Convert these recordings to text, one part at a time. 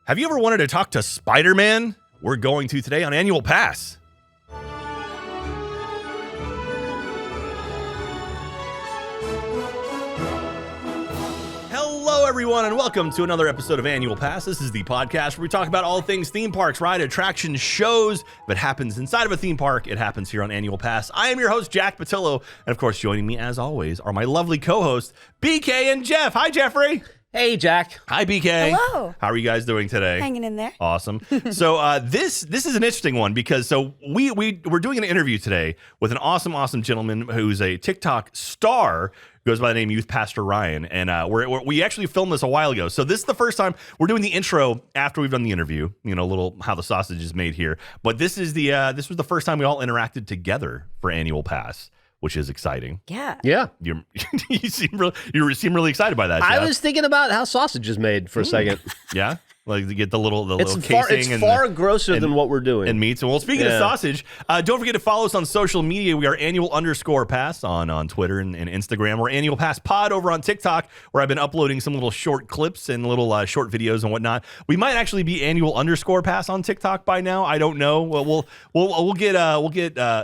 Have you ever wanted to talk to Spider-Man? We're going to today on Annual Pass. Hello, everyone, and welcome to another episode of Annual Pass. This is the podcast where we talk about all things theme parks, ride, attractions, shows. If it happens inside of a theme park, it happens here on Annual Pass. I am your host, Jack Pattillo, and of course, joining me as always are my lovely co-hosts, BK and Jeff. Hi, Jeffrey. Hey, Jack. Hi, BK. Hello. How are you guys doing today? Hanging in there. Awesome. So this is an interesting one because we're doing an interview today with an awesome gentleman who's a TikTok star, goes by the name Youth Pastor Ryan, and we actually filmed this a while ago. So this is the first time we're doing the intro after we've done the interview. You know, a little how the sausage is made here. But this was the first time we all interacted together for Annual Pass, which is exciting. Yeah. You seem really excited by that, Jeff. I was thinking about how sausage is made for a second. Yeah. Like to get the little casing. It's far grosser than what we're doing. And meats. Well, speaking of sausage, don't forget to follow us on social media. We are annual_pass on Twitter and Instagram. We're Annual Pass Pod over on TikTok, where I've been uploading some little short clips and little short videos and whatnot. We might actually be annual_pass on TikTok by now. I don't know. We'll get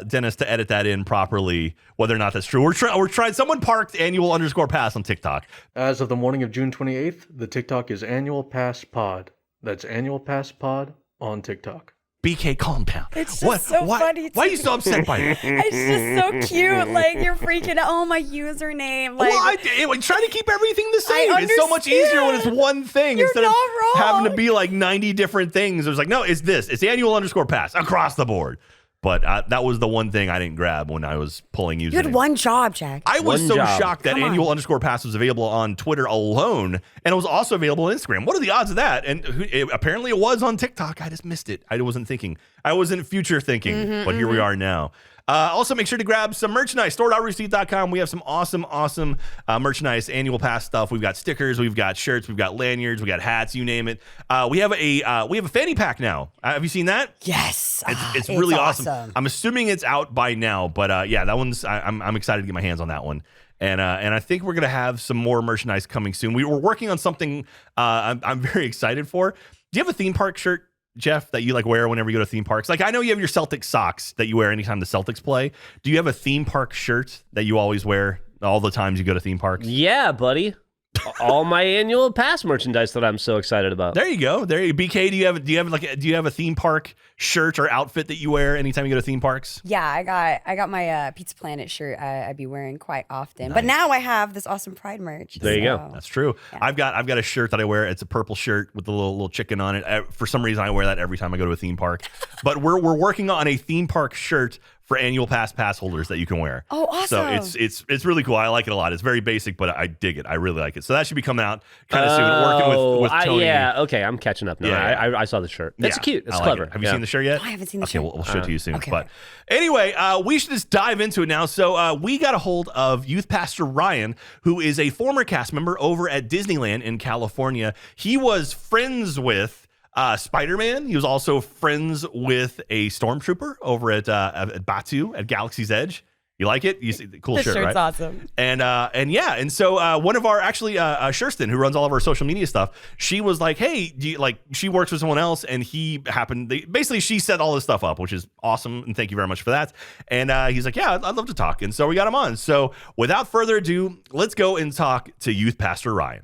Dennis to edit that in properly, whether or not that's true. We're trying. Someone parked annual_pass on TikTok. As of the morning of June 28th, the TikTok is Annual Pass Pod. That's Annual Pass Pod on TikTok. BK, calm down. It's just funny. Why are you so upset by it? It's just so cute. Like, you're freaking out. Oh, my username. Like, I'm trying to keep everything the same. I It's so much easier when it's one thing You're instead not of wrong. having to be like 90 different things. It was like, no, it's this. It's annual_pass across the board. But that was the one thing I didn't grab when I was pulling usernames. you had one job, Jack. I was One so job. shocked that Come on. annual_pass was available on Twitter alone, and it was also available on Instagram. What are the odds of that? And apparently it was on TikTok. I just missed it. I wasn't thinking. I wasn't future thinking, but here we are now. Also, make sure to grab some merchandise. Store.roosterteeth.com. We have some awesome merchandise, Annual Pass stuff. We've got stickers, we've got shirts, we've got lanyards, we got hats, you name it. We have a fanny pack now. Have you seen that? Yes. It's really awesome. I'm assuming it's out by now, but yeah, that one's. I'm excited to get my hands on that one. And I think we're gonna have some more merchandise coming soon. We were working on something I'm very excited for. Do you have a theme park shirt, Jeff, that you like wear whenever you go to theme parks? Like, I know you have your Celtics socks that you wear anytime the Celtics play. Do you have a theme park shirt that you always wear all the times you go to theme parks? Yeah, buddy. All my Annual Pass merchandise that I'm so excited about. There you go. BK, do you have a theme park shirt or outfit that you wear anytime you go to theme parks? Yeah, I got my Pizza Planet shirt I be wearing quite often. Nice. But now I have this awesome Pride merch. There you go. That's true. Yeah. I've got a shirt that I wear. It's a purple shirt with a little chicken on it. For some reason, I wear that every time I go to a theme park. But we're working on a theme park shirt for Annual Pass holders that you can wear. Oh, awesome. So it's really cool. I like it a lot. It's very basic, but I dig it. I really like it. So that should be coming out kind of soon. Working with Tony. Yeah, okay, I'm catching up now. Yeah. I saw the shirt. That's cute. It's I like clever. it. Have you seen the shirt yet? Oh, I haven't seen the Okay, shirt. we'll show it to you soon. Okay, But anyway, we should just dive into it now. So we got a hold of Youth Pastor Ryan, who is a former cast member over at Disneyland in California. He was friends with Spider-Man. He was also friends with a Stormtrooper over at Batu at Galaxy's Edge. You like it? You see the cool The shirt, shirt's right? awesome. And so one of our Sherston, who runs all of our social media stuff, she was like, hey, she works with someone else, and basically she set all this stuff up, which is awesome, and thank you very much for that. And he's like, yeah, I'd love to talk. And so we got him on. So without further ado, let's go and talk to Youth Pastor Ryan.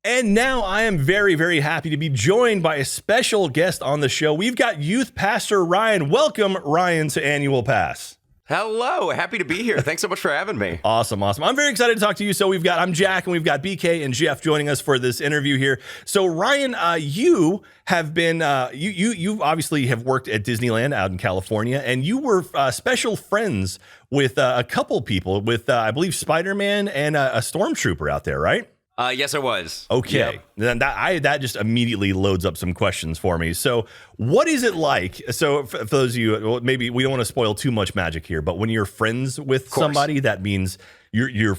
And now I am very, very happy to be joined by a special guest on the show. We've got Youth Pastor Ryan. Welcome, Ryan, to Annual Pass. Hello, happy to be here. Thanks so much for having me. Awesome. I'm very excited to talk to you. So I'm Jack, and we've got BK and Jeff joining us for this interview here. So Ryan, you have been, you obviously have worked at Disneyland out in California, and you were special friends with a couple people, with I believe Spider-Man and a Stormtrooper out there, right? Yes, I was. Okay. Yep. Then that just immediately loads up some questions for me. So what is it like? So for those of you, well, maybe we don't want to spoil too much magic here, but when you're friends with somebody, that means you're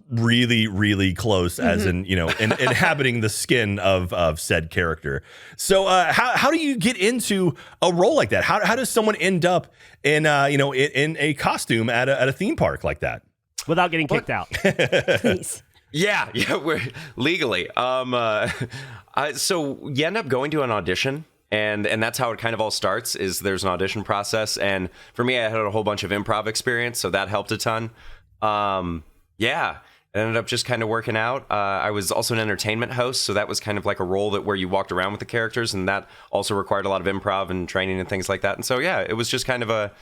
really, really close, as in, inhabiting the skin of said character. So how do you get into a role like that? How does someone end up in a costume at a theme park like that? Without getting kicked out. Please. Yeah, we're legally. So you end up going to an audition, and that's how it kind of all starts. Is there's an audition process, and for me, I had a whole bunch of improv experience, so that helped a ton. Yeah, it ended up just kind of working out. I was also an entertainment host, so that was kind of like a role where you walked around with the characters, and that also required a lot of improv and training and things like that. And so yeah, it was just kind of a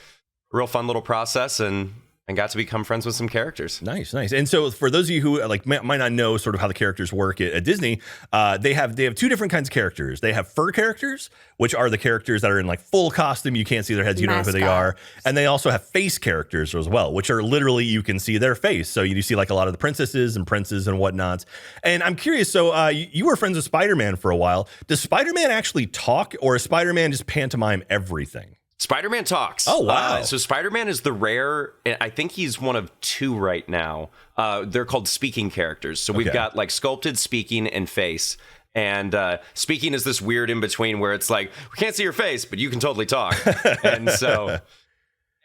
real fun little process, and got to become friends with some characters. Nice. And so for those of you who like might not know sort of how the characters work at Disney, they have two different kinds of characters. They have fur characters, which are the characters that are in like full costume. You can't see their heads. You don't know who they are. And they also have face characters as well, which are literally you can see their face. So you see like a lot of the princesses and princes and whatnot. And I'm curious. So you were friends with Spider-Man for a while. Does Spider-Man actually talk, or is Spider-Man just pantomime everything? Spider-Man talks. Oh, wow. So Spider-Man is the rare, I think he's one of two right now. They're called speaking characters. So we've got like sculpted, speaking, and face. And speaking is this weird in between where it's like, we can't see your face, but you can totally talk. And so,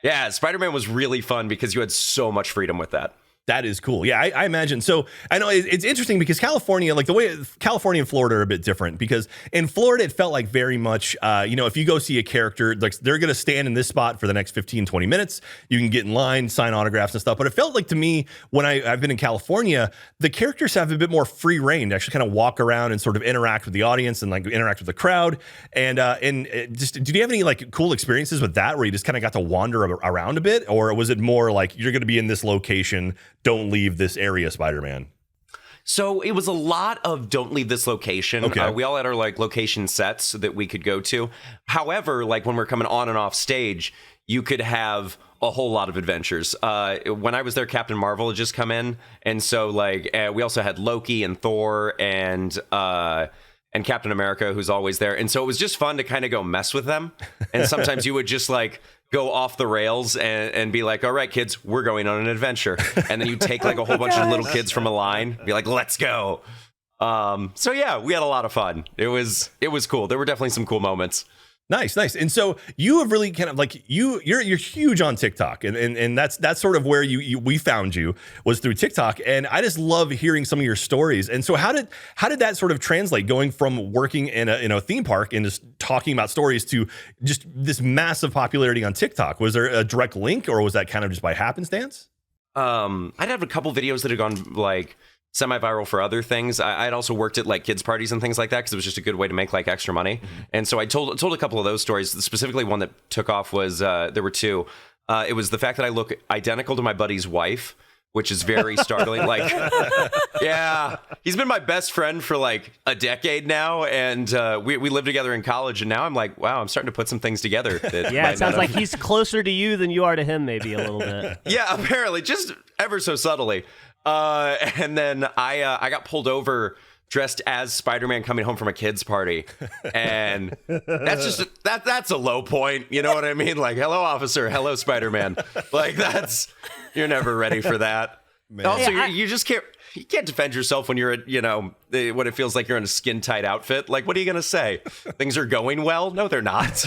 yeah, Spider-Man was really fun because you had so much freedom with that. That is cool. Yeah, I imagine. So I know it's interesting because California, like the way California and Florida are a bit different, because in Florida, it felt like very much, if you go see a character, like they're going to stand in this spot for the next 15, 20 minutes. You can get in line, sign autographs and stuff. But it felt like to me when I've been in California, the characters have a bit more free reign to actually kind of walk around and sort of interact with the audience and like interact with the crowd. And just, did you have any like cool experiences with that where you just kind of got to wander around a bit? Or was it more like you're going to be in this location, don't leave this area, Spider-Man? So it was a lot of don't leave this location. Okay. We all had our like location sets that we could go to. However, like when we're coming on and off stage, you could have a whole lot of adventures. When I was there, Captain Marvel had just come in. And so like we also had Loki and Thor and Captain America, who's always there. And so it was just fun to kind of go mess with them. And sometimes you would just like go off the rails and be like, all right, kids, we're going on an adventure. And then you take like a whole bunch of little kids from a line, be like, let's go. So yeah, we had a lot of fun. It was cool. There were definitely some cool moments. Nice. And so you have really kind of like you're huge on TikTok, and that's sort of where we found you, was through TikTok. And I just love hearing some of your stories. And so how did that sort of translate, going from working in a theme park and just talking about stories to just this massive popularity on TikTok? Was there a direct link, or was that kind of just by happenstance? I'd have a couple videos that had gone like semi-viral for other things. I'd also worked at like kids parties and things like that because it was just a good way to make like extra money. Mm-hmm. And so I told a couple of those stories. Specifically, one that took off was there were two. It was the fact that I look identical to my buddy's wife, which is very startling. Like, yeah, he's been my best friend for like a decade now, and we lived together in college. And now I'm like, wow, I'm starting to put some things together. Yeah, it sounds like he's closer to you than you are to him, maybe a little bit. Yeah, apparently, just ever so subtly. And then I got pulled over dressed as Spider-Man coming home from a kid's party. And that's just, that's a low point. You know what I mean? Like, hello, officer. Hello, Spider-Man. Like, you're never ready for that. Man. Also, you just can't defend yourself when you're at, what it feels like you're in a skin tight outfit. Like, what are you going to say? Things are going well? No, they're not.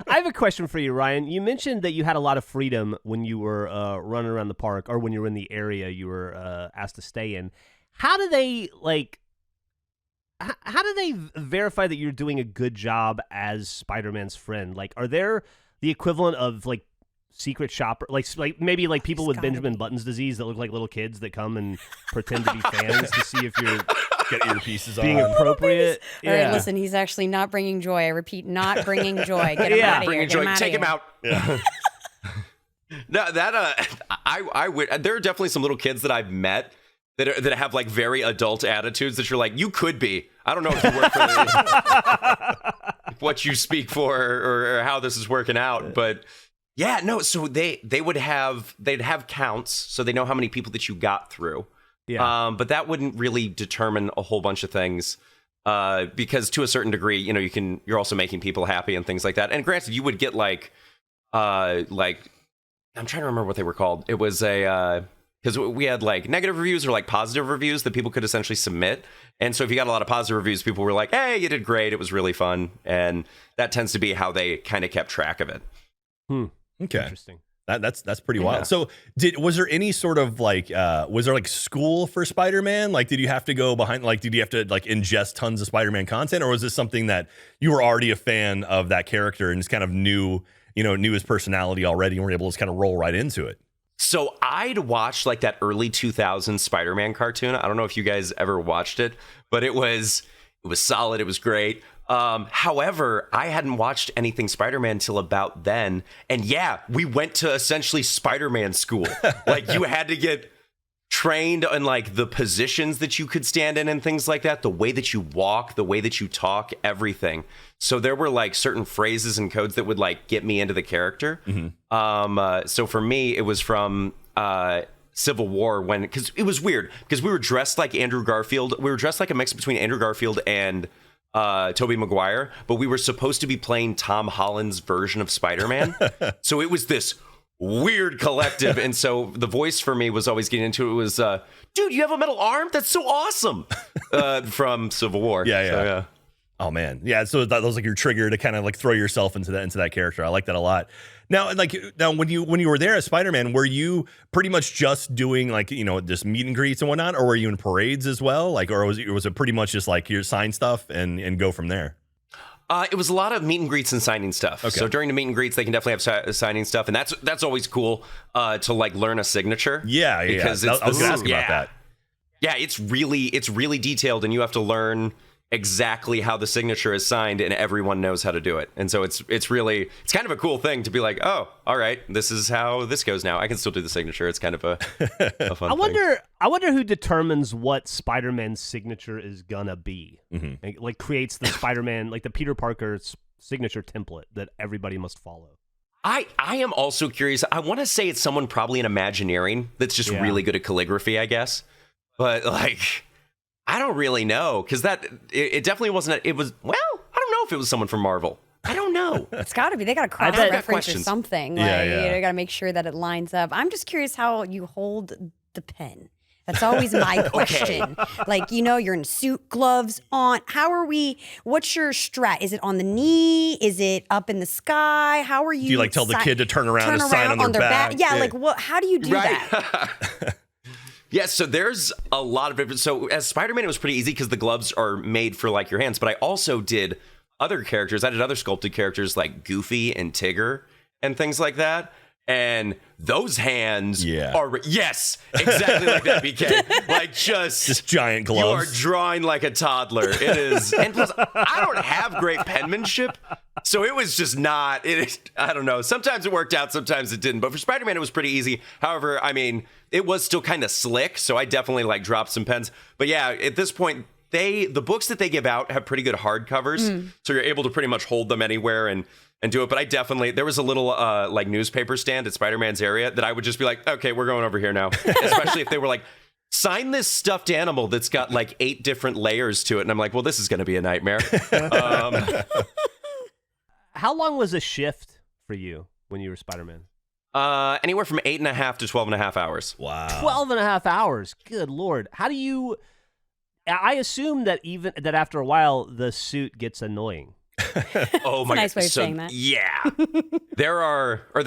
I have a question for you, Ryan. You mentioned that you had a lot of freedom when you were running around the park, or when you were in the area you were asked to stay in. How do they verify that you're doing a good job as Spider-Man's friend? Like, are there the equivalent of like secret shopper, like maybe like people with Benjamin Button's disease that look like little kids that come and pretend to be fans to see if you're got earpieces being on, appropriate? All right, listen, he's actually not bringing joy. I repeat, not bringing joy. Get him out of here. Take him out. Yeah. No, that I would. There are definitely some little kids that I've met that have like very adult attitudes that you're like, you could be. I don't know if you work for what you speak for or how this is working out, but yeah, no. So they'd have counts, so they know how many people that you got through. Yeah. But that wouldn't really determine a whole bunch of things, because to a certain degree, you're also making people happy and things like that. And granted, you would get like I'm trying to remember what they were called. It was because we had like negative reviews or like positive reviews that people could essentially submit. And so if you got a lot of positive reviews, people were like, hey, you did great. It was really fun. And that tends to be how they kind of kept track of it. Okay. Interesting. That's pretty wild. So was there any sort of like was there like school for Spider-Man? Like did you have to go behind, like did you have to like ingest tons of Spider-Man content, or was this something that you were already a fan of that character and just kind of knew his personality already and were able to just kind of roll right into it? So I'd watched like that early 2000s Spider-Man cartoon. I don't know if you guys ever watched it, but it was solid. It was great. However, I hadn't watched anything Spider-Man until about then. And yeah, we went to essentially Spider-Man school. Like you had to get trained on like the positions that you could stand in and things like that, the way that you walk, the way that you talk, everything. So there were like certain phrases and codes that would like get me into the character. So for me, it was from Civil War, because it was weird because we were dressed like Andrew Garfield. We were dressed like a mix between Andrew Garfield and Tobey Maguire, but we were supposed to be playing Tom Holland's version of Spider-Man. So it was this weird collective. And so the voice for me was always getting into it was, dude, you have a metal arm? That's so awesome. From Civil War. Yeah. Oh man. Yeah. So that was like your trigger to kind of like throw yourself into that character. I like that a lot. Now when you were there as Spider-Man, were you pretty much just doing like, just meet and greets and whatnot, or were you in parades as well? Like, or was it pretty much just like your sign stuff and go from there? It was a lot of meet and greets and signing stuff. Okay. So during the meet and greets, they can definitely have signing stuff, and that's always cool to like learn a signature. Yeah, because I was gonna ask about that. Yeah, it's really detailed, and you have to learn exactly how the signature is signed, and everyone knows how to do it. And so it's kind of a cool thing to be like, oh, all right, this is how this goes now. I can still do the signature. It's kind of a fun thing. I wonder who determines what Spider-Man's signature is gonna be. Mm-hmm. Like creates the Spider-Man, like the Peter Parker signature template that everybody must follow. I am also curious. I want to say it's someone probably in Imagineering that's just really good at calligraphy, I guess. But like, I don't really know, because it definitely wasn't. I don't know if it was someone from Marvel. I don't know. It's got to be. They got to cross-reference or something. You got to make sure that it lines up. I'm just curious how you hold the pen. That's always my question. Okay. Like, you're in suit, gloves on. What's your strat? Is it on the knee? Is it up in the sky? How are you? Do you like tell the kid to turn around and sign on their back? Yeah, like how do you do that? Yeah, so there's a lot of it. So as Spider-Man, it was pretty easy because the gloves are made for like your hands. But I also did other characters. I did other sculpted characters like Goofy and Tigger and things like that. And those hands are, yes, exactly like that, BK. Like just giant gloves. You are drawing like a toddler. It is. And plus, I don't have great penmanship. So it was just not, I don't know. Sometimes it worked out, sometimes it didn't. But for Spider-Man, it was pretty easy. However, I mean, it was still kind of slick. So I definitely like dropped some pens. But yeah, at this point, the books that they give out have pretty good hardcovers. So you're able to pretty much hold them anywhere and do it. But I definitely, there was a little like newspaper stand at Spider-Man's area that I would just be like, okay, we're going over here now. Especially if they were like, sign this stuffed animal that's got like 8 different layers to it. And I'm like, well, this is going to be a nightmare. How long was a shift for you when you were Spider-Man? Anywhere from 8.5 to 12.5 hours. Wow. 12.5 hours. Good Lord. How do you, I assume that after a while, the suit gets annoying. Oh my god! Nice way of saying that. Yeah, there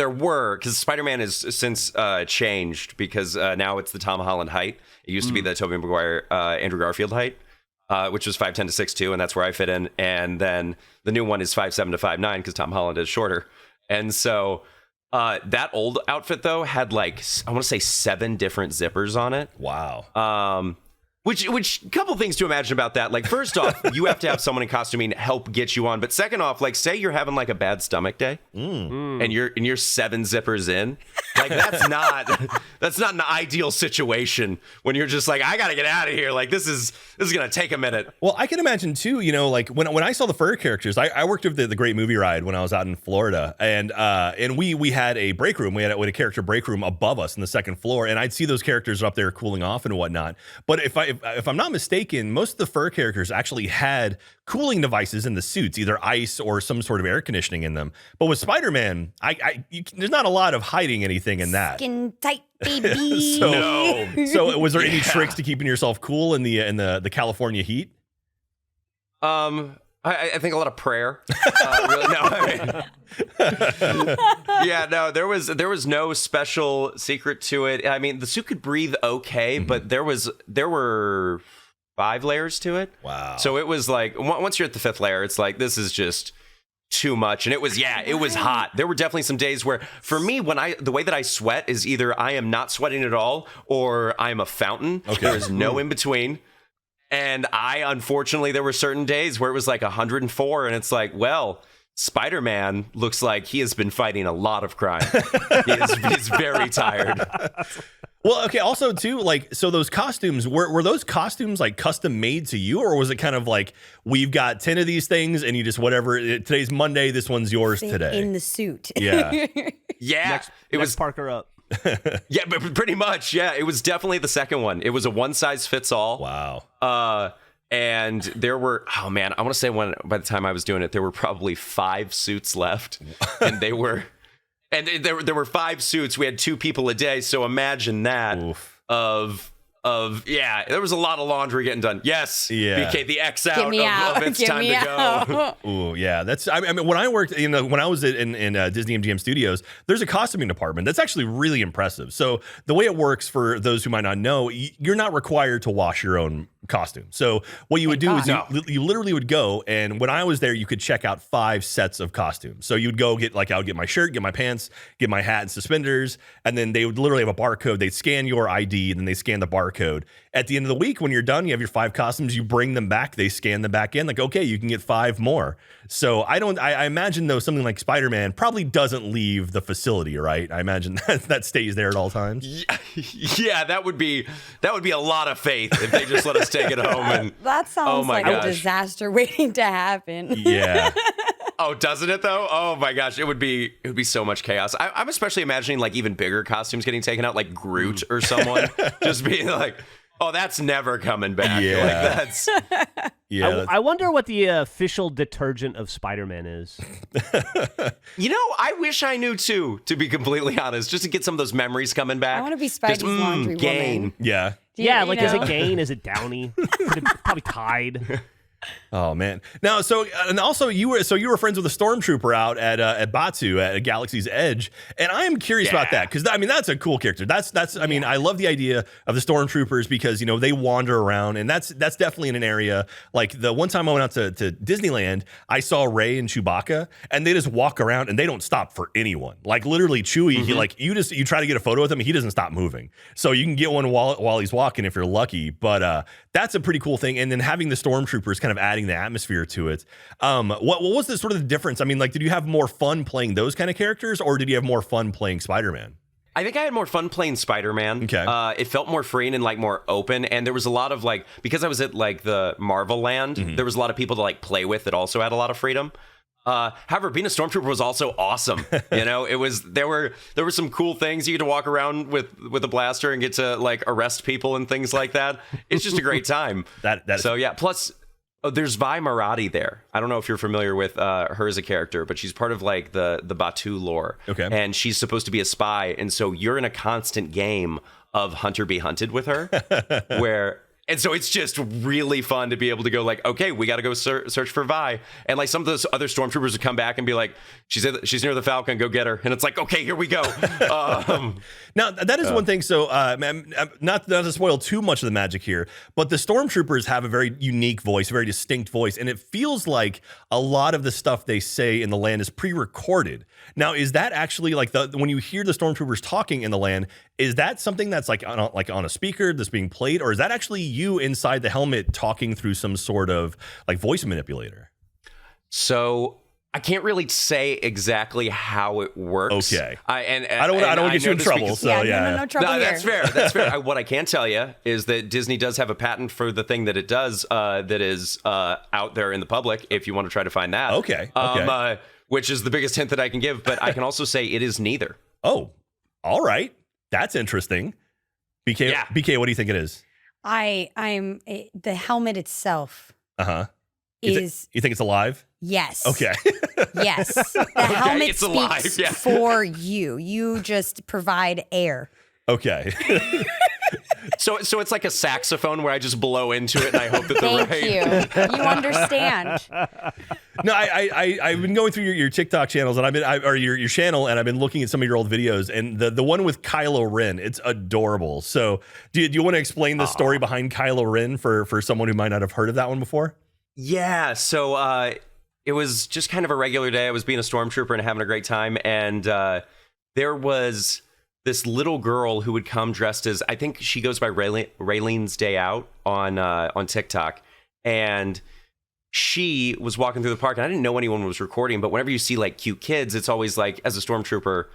were, because Spider-Man has since changed, because now it's the Tom Holland height. It used to be the Tobey Maguire, Andrew Garfield height, which was 5'10" to 6'2", and that's where I fit in. And then the new one is 5'7" to 5'9", because Tom Holland is shorter. And so that old outfit though had like, I want to say 7 different zippers on it. Wow. Which couple things to imagine about that. Like, first off, you have to have someone in costuming help get you on. But second off, like, say you're having like a bad stomach day and you're 7 zippers in. Like, that's not an ideal situation when you're just like, I gotta get out of here. Like, this is gonna take a minute. Well, I can imagine too, like when I saw the fur characters, I worked with the Great Movie Ride when I was out in Florida, and we had a break room. We had a character break room above us in the 2nd floor, and I'd see those characters up there cooling off and whatnot. But if I'm not mistaken, most of the fur characters actually had cooling devices in the suits, either ice or some sort of air conditioning in them. But with Spider-Man, there's not a lot of hiding anything in that. Skin tight, baby. So was there any tricks to keeping yourself cool in the California heat? I think a lot of prayer. Really, no, yeah, no. There was no special secret to it. I mean, the suit could breathe okay, but there were 5 layers to it. Wow. So it was like once you're at the 5th layer, it's like this is just too much. And it was hot. There were definitely some days where, for me, the way that I sweat is either I am not sweating at all or I am a fountain. Okay. There is no in between. And unfortunately, there were certain days where it was like 104, and it's like, well, Spider-Man looks like he has been fighting a lot of crime. He's very tired. Well, okay. Also, too, like, so those costumes were those costumes like custom made to you, or was it kind of like we've got 10 of these things and you just whatever? Today's Monday. This one's yours today. In the suit. Yeah. Yeah. It was Parker up. Yeah, but pretty much. Yeah, it was definitely the second one. It was a one size fits all. Wow. And there were, oh man, I want to say by the time I was doing it, there were probably 5 suits left, and there were 5 suits. We had 2 people a day, so imagine that. Oof. Yeah, there was a lot of laundry getting done. Yes, yeah. BK, the X out of it's time to go. Ooh, yeah. I mean, when I worked, when I was in Disney MGM Studios, there's a costuming department that's actually really impressive. So the way it works, for those who might not know, you're not required to wash your own costume. So what you would do is you literally would go, and when I was there, you could check out 5 sets of costumes. So you'd go I would get my shirt, get my pants, get my hat and suspenders, and then they would literally have a barcode. They'd scan your ID, and then they scan the barcode. At the end of the week, when you're done, you have your 5 costumes, you bring them back, they scan them back in, like, okay, you can get 5 more. So I imagine, though, something like Spider-Man probably doesn't leave the facility, right? I imagine that stays there at all times. Yeah, that would be a lot of faith if they just let us take it home. And that sounds like a disaster waiting to happen. Yeah. Oh, doesn't it though? Oh my gosh, it would be so much chaos. I'm especially imagining like even bigger costumes getting taken out, like Groot or someone just being like, oh, that's never coming back. Yeah. Like, that's. Yeah. I wonder what the official detergent of Spider-Man is. I wish I knew too, to be completely honest, just to get some of those memories coming back. I want to be Spidey's laundry woman. Yeah. Is it Gain? Is it Downey? Probably Tide. Oh man! Now, also you were friends with a Stormtrooper out at Batu at Galaxy's Edge, and I am curious about that because I mean that's a cool character. I mean I love the idea of the Stormtroopers because they wander around, and that's definitely in an area like the one time I went out to Disneyland, I saw Rey and Chewbacca, and they just walk around and they don't stop for anyone. Like literally Chewie, you try to get a photo with him, he doesn't stop moving. So you can get one while he's walking if you're lucky, but that's a pretty cool thing. And then having the Stormtroopers kind of adding the atmosphere to it. What was the sort of the difference? I mean, like, did you have more fun playing those kind of characters, or did you have more fun playing Spider-Man? I think I had more fun playing Spider-Man. Okay. It felt more free and like more open, and there was a lot of like, because I was at like the Marvel Land, there was a lot of people to like play with that also had a lot of freedom. However, being a Stormtrooper was also awesome. There were some cool things. You get to walk around with a blaster and get to like arrest people and things like that. It's just a great time. Plus, there's Vi Marathi there. I don't know if you're familiar with her as a character, but she's part of like the Batu lore. Okay. And she's supposed to be a spy, and so you're in a constant game of hunter be hunted with her, and so it's just really fun to be able to go like, okay, we got to go search for Vi. And like some of those other Stormtroopers would come back and be like, she's near the Falcon, go get her. And it's like, okay, here we go. Now, that is one thing. So not to spoil too much of the magic here, but the Stormtroopers have a very unique voice, a very distinct voice. And it feels like a lot of the stuff they say in the land is pre-recorded. Now, is that actually like when you hear the Stormtroopers talking in the land, is that something that's like on a speaker that's being played, or is that actually you inside the helmet talking through some sort of like voice manipulator? So I can't really say exactly how it works. Okay. I don't want to get you in trouble. No trouble here. That's fair. That's fair. What I can tell you is that Disney does have a patent for the thing that it does that is out there in the public if you want to try to find that. Okay. Which is the biggest hint that I can give, but I can also say it is neither. Oh, all right. That's interesting. BK, what do you think it is? I'm the helmet itself. Is you think it's alive? Yes. Okay. Yes. The helmet speaks for you. You just provide air. Okay. So it's like a saxophone where I just blow into it and I hope that the Thank you. You understand. No, I've been going through your TikTok channels and your channel, and I've been looking at some of your old videos, and the one with Kylo Ren, it's adorable. So do you want to explain the story behind Kylo Ren for someone who might not have heard of that one before? Yeah. So it was just kind of a regular day. I was being a stormtrooper and having a great time, and there was this little girl who would come dressed as, I think she goes by Raylene's Day Out on TikTok, and she was walking through the park, and I didn't know anyone was recording, but whenever you see like cute kids, it's always like, as a stormtrooper,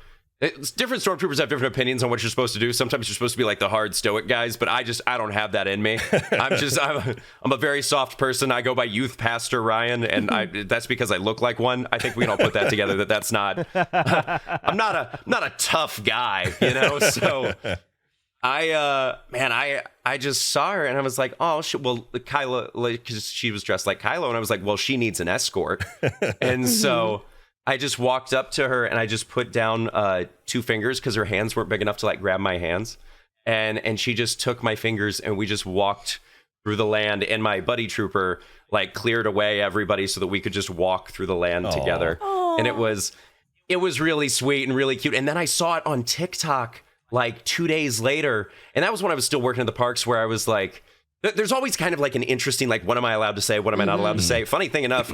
different stormtroopers have different opinions on what you're supposed to do. Sometimes you're supposed to be like the hard stoic guys, but I don't have that in me. I'm a very soft person. I go by Youth Pastor Ryan, and that's because I look like one. I think we can all put that together. That's not. I'm not a tough guy, you know. So I just saw her and I was like, oh, well, Kylo, because she was dressed like Kylo, and I was like, well, she needs an escort, and so I just walked up to her and I just put down 2 fingers because her hands weren't big enough to like grab my hands, and she just took my fingers and we just walked through the land, and my buddy trooper like cleared away everybody so that we could just walk through the land together. Aww. And it was really sweet and really cute. And then I saw it on TikTok like 2 days later, and that was when I was still working at the parks, where I was like, there's always kind of like an interesting, like, what am I allowed to say, what am I not allowed to say? Funny thing enough,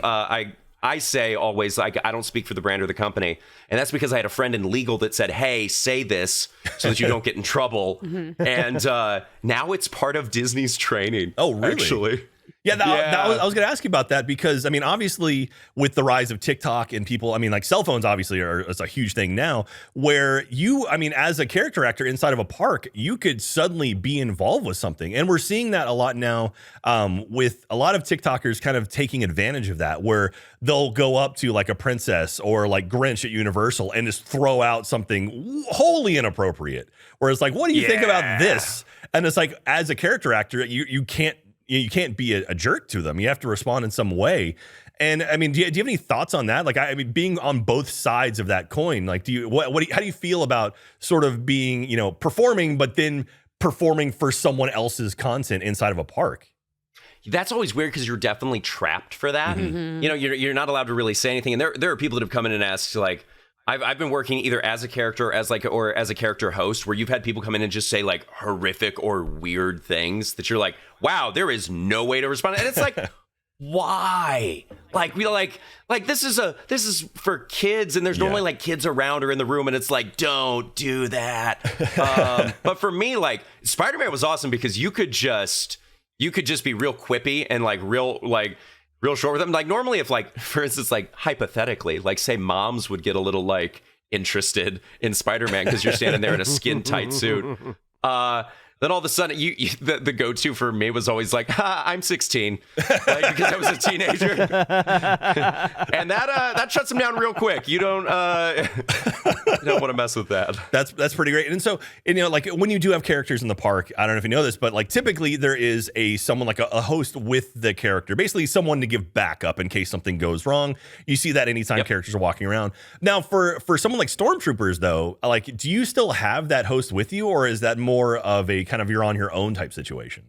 I say always, like, I don't speak for the brand or the company, and that's because I had a friend in legal that said, hey, say this so that you don't get in trouble. And now it's part of Disney's training. Oh, really? Actually. Yeah, I was going to ask you about that, because I mean, obviously, with the rise of TikTok and people, I mean, like, cell phones obviously it's a huge thing now, where I mean, as a character actor inside of a park, you could suddenly be involved with something, and we're seeing that a lot now, with a lot of TikTokers kind of taking advantage of that, where they'll go up to like a princess or like Grinch at Universal and just throw out something wholly inappropriate, where it's like, what do you think about this? And it's like, as a character actor, you can't be a jerk to them. You have to respond in some way. And I mean, do you have any thoughts on that? Like, I mean, being on both sides of that coin, like, how do you feel about sort of being, performing, but then performing for someone else's content inside of a park? That's always weird, because you're definitely trapped for that. You're not allowed to really say anything. And there are people that have come in and asked, like, I've been working either as a character or as a character host, where you've had people come in and just say like horrific or weird things that you're like, wow, there is no way to respond. And it's like, why? Like, we like this is for kids, and there's normally like kids around or in the room, and it's like, don't do that. But for me, like, Spider-Man was awesome because you could just be real quippy and like real short with them. Like, normally if, like, for instance, like, hypothetically, like, say moms would get a little like interested in Spider-Man because you're standing there in a skin tight suit. Then all of a sudden, the go-to for me was always like, I'm 16, like, because I was a teenager, and that shuts them down real quick. You don't want to mess with that. That's pretty great. And so, like, when you do have characters in the park, I don't know if you know this, but like, typically there is someone like a host with the character, basically someone to give backup in case something goes wrong. You see that anytime characters are walking around. Now, for someone like Stormtroopers, though, like, do you still have that host with you, or is that more of a kind of you're on your own type situation?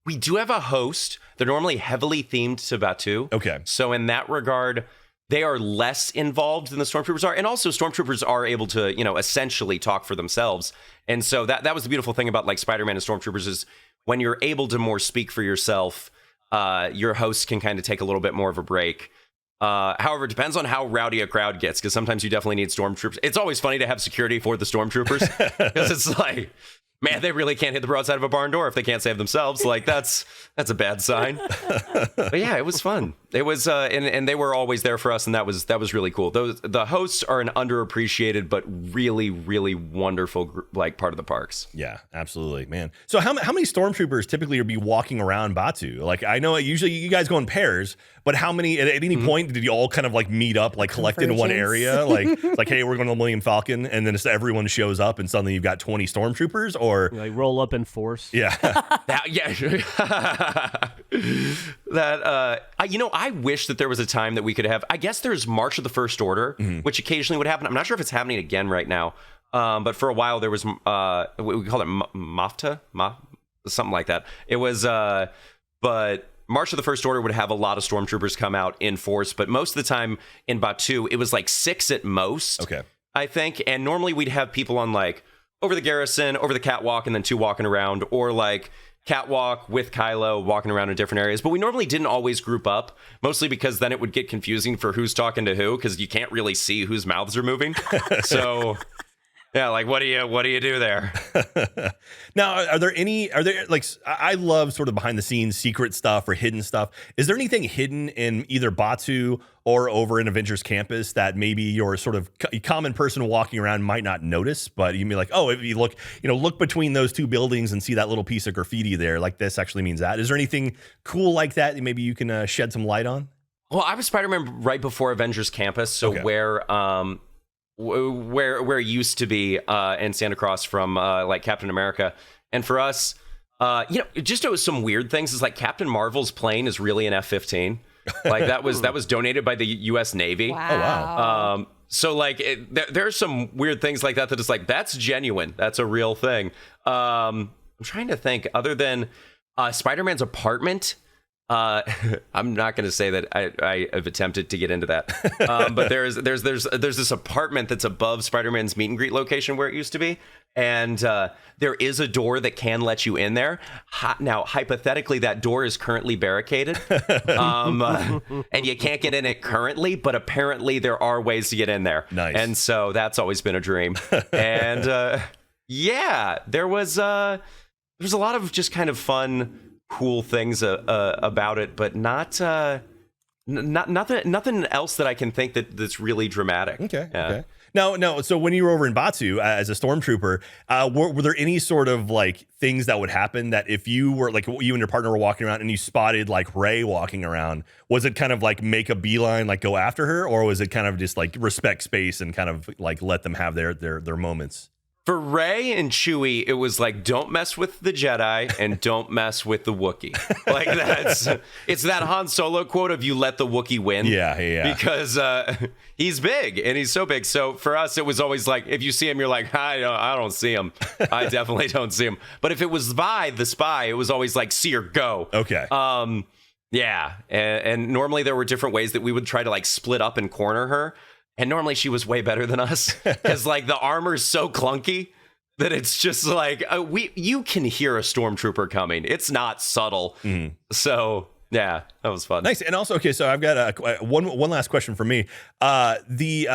We do have a host. They're normally heavily themed to Batu. Okay. So in that regard, they are less involved than the Stormtroopers are. And also Stormtroopers are able to, essentially talk for themselves. And so that was the beautiful thing about like Spider-Man and Stormtroopers, is when you're able to more speak for yourself, your host can kind of take a little bit more of a break. However, it depends on how rowdy a crowd gets, because sometimes you definitely need Stormtroopers. It's always funny to have security for the Stormtroopers, because it's like, man, they really can't hit the broadside of a barn door if they can't save themselves. Like, that's a bad sign. But yeah, it was fun. It was, and they were always there for us, and that was really cool. The hosts are an underappreciated but really, really wonderful like part of the parks. Yeah, absolutely, man. So how many Stormtroopers typically be walking around Batu? Like, I know usually you guys go in pairs, but how many at any point did you all kind of like meet up, like collect in one area? Like, it's like, hey, we're going to the Millennium Falcon, and then everyone shows up, and suddenly you've got 20 Stormtroopers, or you like roll up in force. Yeah. I wish that there was a time that we could have. I guess there's March of the First Order, which occasionally would happen. I'm not sure if it's happening again right now. But for a while there was we call it MAFTA. something like that. It was, but March of the First Order would have a lot of Stormtroopers come out in force, but most of the time in Batuu, it was like 6 at most. Okay. I think. And normally we'd have people on like over the garrison, over the catwalk, and then 2 walking around, or like catwalk with Kylo walking around in different areas. But we normally didn't always group up, mostly because then it would get confusing for who's talking to who, because you can't really see whose mouths are moving. So yeah, like what do you do there? Now, are there like, I love sort of behind the scenes secret stuff or hidden stuff. Is there anything hidden in either Batuu or over in Avengers Campus that maybe your sort of common person walking around might not notice, but you can be like, oh, if you look between those 2 buildings and see that little piece of graffiti there, like this actually means that. Is there anything cool like that maybe you can shed some light on? Well, I was Spider-Man right before Avengers Campus, so Okay. where it used to be in Santa Cross from like Captain America. And for us, just some weird things is like Captain Marvel's plane is really an F-15. Like that was donated by the U.S. Navy. Wow. Oh, wow. So like there's some weird things like that is like, that's genuine. That's a real thing. I'm trying to think other than Spider-Man's apartment. I'm not going to say that I have attempted to get into that, but there's this apartment that's above Spider-Man's meet and greet location where it used to be, and there is a door that can let you in there. Now, hypothetically, that door is currently barricaded, and you can't get in it currently, but apparently there are ways to get in there. Nice. And so that's always been a dream. And yeah, there was a lot of just kind of fun, cool things about it, but nothing else that I can think that's really dramatic. Okay. Yeah. Okay. No. So when you were over in Batuu as a Stormtrooper, were there any sort of like things that would happen that if you were like you and your partner were walking around and you spotted like Rey walking around, was it kind of like make a beeline, like go after her, or was it kind of just like respect space and kind of like let them have their moments? For Rey and Chewie, it was like, don't mess with the Jedi and don't mess with the Wookiee. Like it's that Han Solo quote of you let the Wookiee win. Yeah. Because he's big and he's so big. So for us, it was always like, if you see him, you're like, I don't see him. I definitely don't see him. But if it was Vi, the spy, it was always like, see her go. Okay. Yeah. And normally there were different ways that we would try to like split up and corner her. And normally she was way better than us because like the armor's so clunky that it's just like you can hear a Stormtrooper coming. It's not subtle. Mm-hmm. So yeah, that was fun. Nice. And also, okay, so I've got one last question for me. The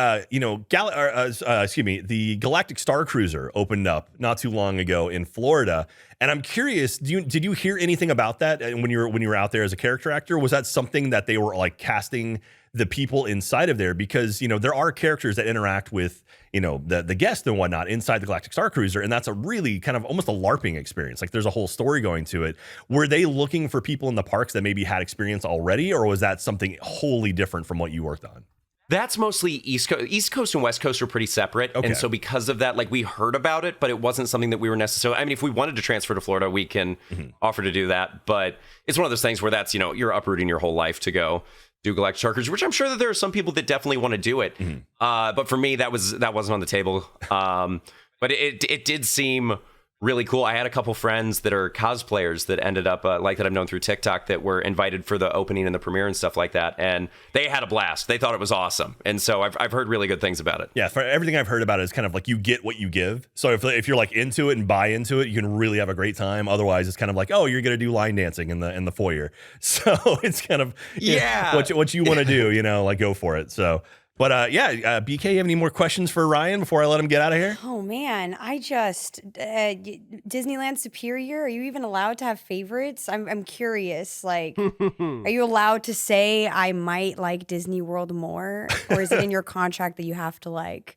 Galactic Star Cruiser opened up not too long ago in Florida, and I'm curious, did you hear anything about that when you were out there as a character actor? Was that something that they were like casting the people inside of there? Because there are characters that interact with the guests and whatnot inside the Galactic Star Cruiser, and that's a really kind of almost a LARPing experience. Like there's a whole story going to it. Were they looking for people in the parks that maybe had experience already, or was that something wholly different from what you worked on? That's mostly East Coast. East Coast and West Coast are pretty separate. Okay. And so because of that, like we heard about it, but it wasn't something that we were necessarily, I mean, if we wanted to transfer to Florida, we can offer to do that. But it's one of those things where that's, you're uprooting your whole life to go do Galactic Star Cruiser, which I'm sure that there are some people that definitely want to do it. Mm-hmm. But for me, that wasn't on the table. But it did seem really cool. I had a couple friends that are cosplayers that ended up like that I've known through TikTok that were invited for the opening and the premiere and stuff like that, and they had a blast. They thought it was awesome, and so I've heard really good things about it. Yeah, for everything I've heard about it is kind of like you get what you give. So if you're like into it and buy into it, you can really have a great time. Otherwise, it's kind of like, oh, you're gonna do line dancing in the foyer. So it's kind of what you want to do. Like go for it. So. But BK, you have any more questions for Ryan before I let him get out of here? Oh man, I just Disneyland Superior. Are you even allowed to have favorites? I'm curious. Like, are you allowed to say I might like Disney World more, or is it in your contract that you have to like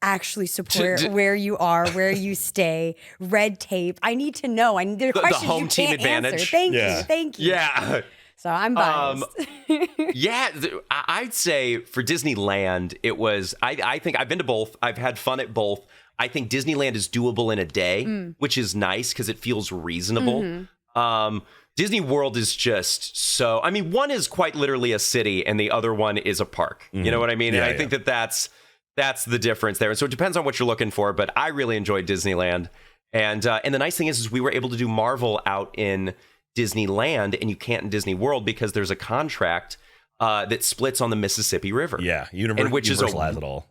actually support where you are, where you stay, red tape? I need to know. I need the questions home you team can't advantage. Answer. Thank you. Yeah. So I'm biased. I'd say for Disneyland, it was, I think I've been to both. I've had fun at both. I think Disneyland is doable in a day, which is nice because it feels reasonable. Mm-hmm. Disney World is just so, I mean, one is quite literally a city and the other one is a park. Mm-hmm. You know what I mean? And I think that's the difference there. And so it depends on what you're looking for, but I really enjoyed Disneyland. And the nice thing is we were able to do Marvel out in Disneyland, and you can't in Disney World because there's a contract that splits on the Mississippi River. Yeah, Universal has it all.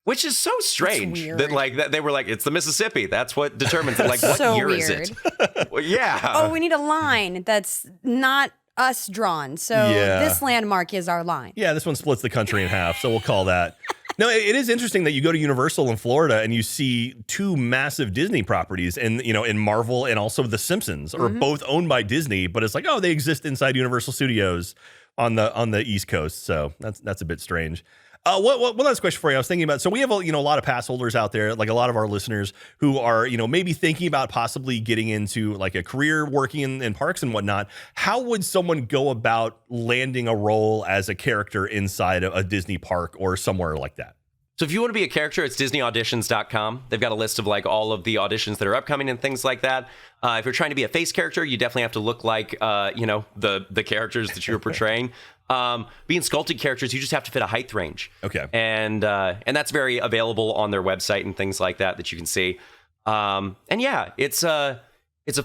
Which is so strange weird. that they were like, it's the Mississippi. That's what determines it. Like, what So year weird. is it? Well, yeah. Oh, we need a line that's not us drawn. So this landmark is our line. Yeah, this one splits the country in half, so we'll call that. No, it is interesting that you go to Universal in Florida and you see two massive Disney properties, and in Marvel and also The Simpsons are both owned by Disney, but it's like, oh, they exist inside Universal Studios on the East Coast. So that's a bit strange. One last question for you. I was thinking about, so we have a lot of pass holders out there, like a lot of our listeners who are maybe thinking about possibly getting into like a career working in parks and whatnot. How would someone go about landing a role as a character inside a Disney park or somewhere like that? So if you want to be a character, it's DisneyAuditions.com. They've got a list of like all of the auditions that are upcoming and things like that. If you're trying to be a face character, you definitely have to look like the characters that you're portraying. Being sculpted characters, you just have to fit a height range. Okay. And that's very available on their website and things like that you can see. And yeah, it's a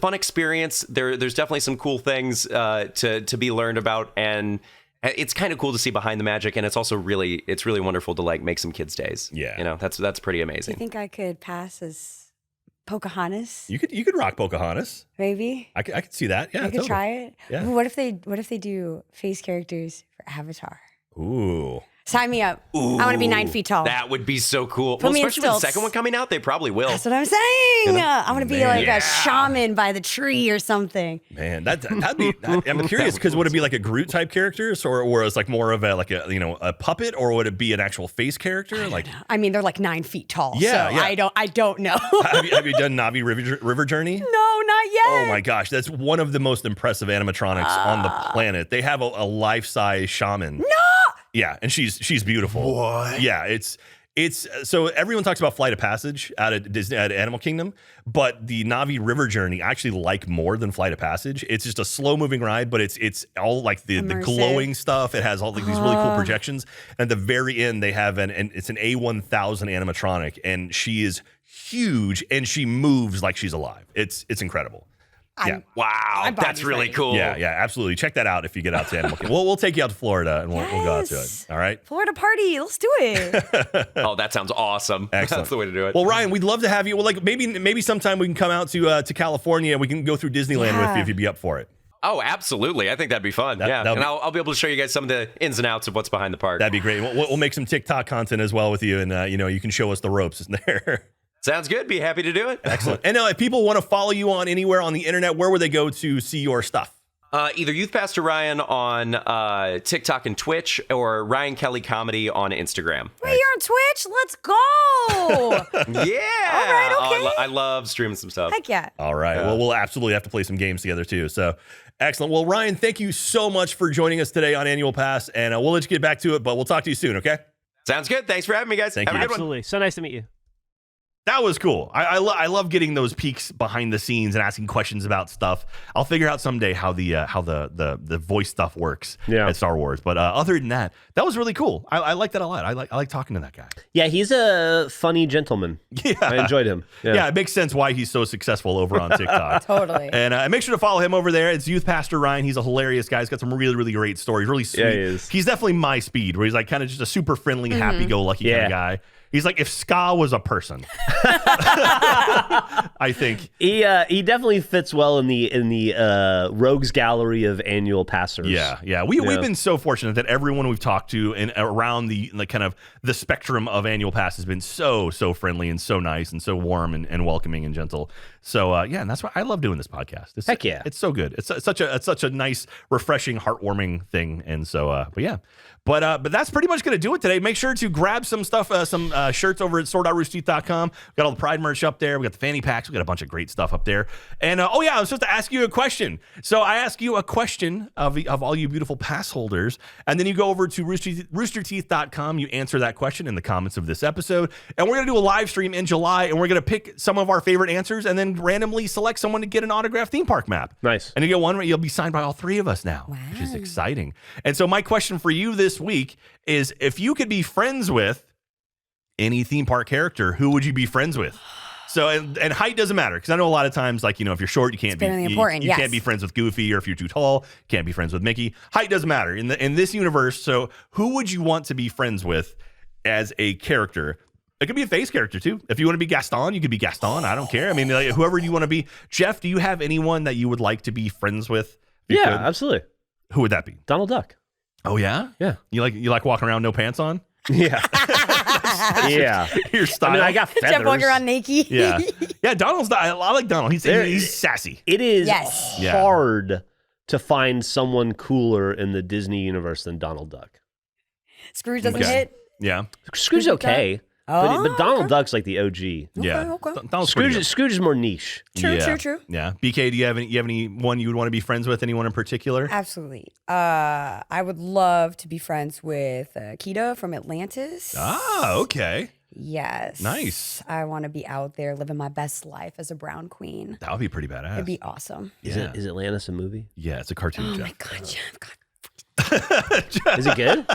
fun experience. There's definitely some cool things to be learned about, and it's kind of cool to see behind the magic, and it's also really wonderful to like make some kids' days. Yeah. That's pretty Do amazing. you think I could pass as Pocahontas? You could rock Pocahontas. Maybe. I could see that. Yeah, I could totally. try it. Yeah. What if they do face characters for Avatar? Ooh. Sign me up. I want to be 9 feet tall. That would be so cool. Put me in Especially with the stilts. second one coming out, they probably will. That's what I'm saying. I want to be like Yeah. a shaman by the tree or something. Man, that'd be. I'm curious because would it be like a Groot type character, or it's like more of a puppet, or would it be an actual face character? Like, I mean, they're like 9 feet tall. Yeah, so yeah. I don't know. have you done Navi River Journey? No, not yet. Oh my gosh, that's one of the most impressive animatronics on the planet. They have a life-size shaman. No. Yeah, and she's beautiful. What? Yeah, it's so everyone talks about Flight of Passage out of Disney, at Animal Kingdom, but the Navi River Journey I actually like more than Flight of Passage. It's just a slow-moving ride, but it's all like the glowing stuff. It has all like these really cool projections. And at the very end, they have it's an A1000 animatronic, and she is huge, and she moves like she's alive. It's incredible. Yeah. Wow, that's really cool. Yeah, absolutely. Check that out if you get out to Animal Kingdom. We'll take you out to Florida, and we'll go out to it. All right? Florida party. Let's do it. Oh, that sounds awesome. Excellent. That's the way to do it. Well, Ryan, we'd love to have you. Well, like maybe sometime we can come out to California. We can go through Disneyland with you if you'd be up for it. Oh, absolutely. I think that'd be fun. And I'll be able to show you guys some of the ins and outs of what's behind the park. That'd be great. We'll make some TikTok content as well with you, and you can show us the ropes there. Sounds good. Be happy to do it. Excellent. And if people want to follow you on anywhere on the internet, where would they go to see your stuff? Either Youth Pastor Ryan on TikTok and Twitch, or Ryan Kelly Comedy on Instagram. Wait, you're on Twitch? Let's go. Yeah. All right, okay. I love streaming some stuff. Heck yeah. All right. Well, we'll absolutely have to play some games together too. So excellent. Well, Ryan, thank you so much for joining us today on Annual Pass, and we'll let you get back to it, but we'll talk to you soon, okay? Sounds good. Thanks for having me, guys. Thank Have you. a good Absolutely. So nice to meet you. That was cool. I love getting those peeks behind the scenes and asking questions about stuff. I'll figure out someday how the voice stuff works at Star Wars. But other than that, that was really cool. I like that a lot. I like talking to that guy. Yeah, he's a funny gentleman. Yeah, I enjoyed him. Yeah, it makes sense why he's so successful over on TikTok. Totally. And make sure to follow him over there. It's Youth Pastor Ryan. He's a hilarious guy. He's got some really, really great stories. Really sweet. Yeah, he is. He's definitely my speed, where he's like kind of just a super friendly, happy-go-lucky kind of guy. He's like if ska was a person. I think He definitely fits well in the rogues gallery of annual passers. Yeah. We've been so fortunate that everyone we've talked to and around the kind of the spectrum of annual pass has been so friendly and so nice and so warm and welcoming and gentle. So and that's why I love doing this podcast. Heck yeah, it's so good. It's such a nice, refreshing, heartwarming thing. And so but that's pretty much going to do it today. Make sure to grab some stuff, some shirts over at store.roosterteeth.com. We got all the Pride merch up there. We got the fanny packs. We got a bunch of great stuff up there. And I was supposed to ask you a question. So I ask you a question of all you beautiful pass holders, and then you go over to roosterteeth.com. You answer that question in the comments of this episode, and we're going to do a live stream in July, and we're going to pick some of our favorite answers, and then randomly select someone to get an autographed theme park map. Nice. And you get one where you'll be signed by all three of us now, which is exciting. And so my question for you this week is, if you could be friends with any theme park character, who would you be friends with? So and height doesn't matter because I know a lot of times, like, if you're short, you can't be important. You can't be friends with Goofy, or if you're too tall, you can't be friends with Mickey. Height doesn't matter in this universe. So who would you want to be friends with as a character? It could be a face character too. If you want to be Gaston, you could be Gaston. I don't care. I mean, like, whoever you want to be. Jeff, do you have anyone that you would like to be friends with? Yeah, absolutely. Who would that be? Donald Duck. Oh yeah, yeah. You like walking around no pants on? Yeah. Yeah. Your style. I mean, I got feathers. Jeff walking around naked. Yeah. Yeah, Donald's I like Donald. He's sassy. It is Yes. hard to find someone cooler in the Disney universe than Donald Duck. Scrooge doesn't hit. Yeah. Scrooge okay. But Donald Duck's like the OG. Yeah. Okay. Donald's Scrooge is more niche. True. Yeah. BK, do you have anyone you would want to be friends with? Anyone in particular? Absolutely. I would love to be friends with Kida from Atlantis. Ah, okay. Yes. Nice. I want to be out there living my best life as a brown queen. That would be pretty badass. It'd be awesome. Is Atlantis a movie? Yeah, it's a cartoon. Oh Jeff. my God, Jeff. God. Is it good?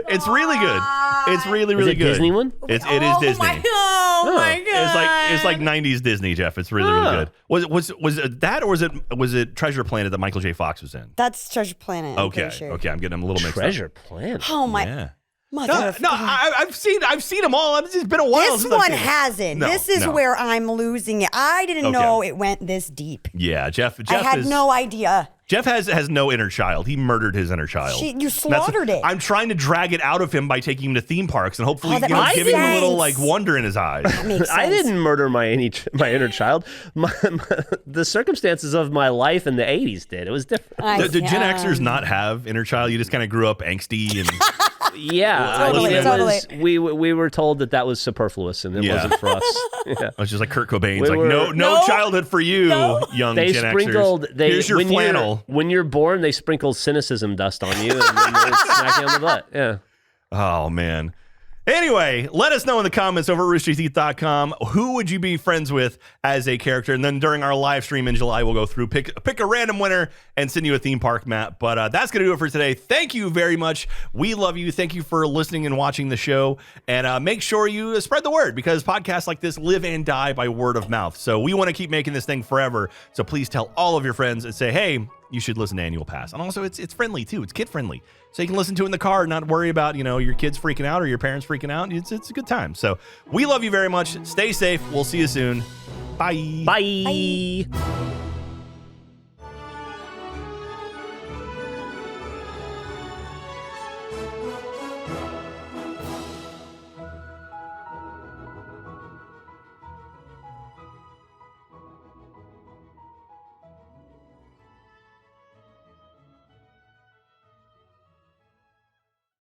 It's really good. It's really good. Disney one? It is Disney. Oh my God. It's like 90s Disney, Jeff. It's really good. Was it that, or was it Treasure Planet that Michael J. Fox was in? That's Treasure Planet. Okay. Okay, I'm getting them a little mixed up. Treasure Planet. Oh my. Yeah. Mother No, I've seen them all. It's been a while. This since I've one seen it. hasn't. No, This is no. where I'm losing it. I didn't know it went this deep. Yeah, Jeff I had no idea. Jeff has no inner child. He murdered his inner child. You slaughtered it. I'm trying to drag it out of him by taking him to theme parks and hopefully that makes giving him a little sense. like wonder in his eyes. That makes sense. I didn't murder my inner child. The circumstances of my life in the 80s did. It was different. Did Gen Xers not have inner child? You just kind of grew up angsty and Yeah, Totally. We were told that was superfluous and it wasn't for us. Yeah. it's just like Kurt Cobain's no childhood for you, young They Gen sprinkled. Xers. Here's your flannel. When you're born, they sprinkle cynicism dust on you and then they smack you on the butt. Yeah. Oh man. Anyway, let us know in the comments over at roosterteeth.com who would you be friends with as a character, and then during our live stream in July, we'll go through pick a random winner and send you a theme park map. But that's gonna do it for today. Thank you very much. We love you. Thank you for listening and watching the show, and make sure you spread the word because podcasts like this live and die by word of mouth. So we want to keep making this thing forever. So please tell all of your friends and say, hey, you should listen to Annual Pass. And also it's friendly too. It's kid friendly. So you can listen to it in the car and not worry about, your kids freaking out or your parents freaking out. It's a good time. So we love you very much. Stay safe. We'll see you soon. Bye. Bye.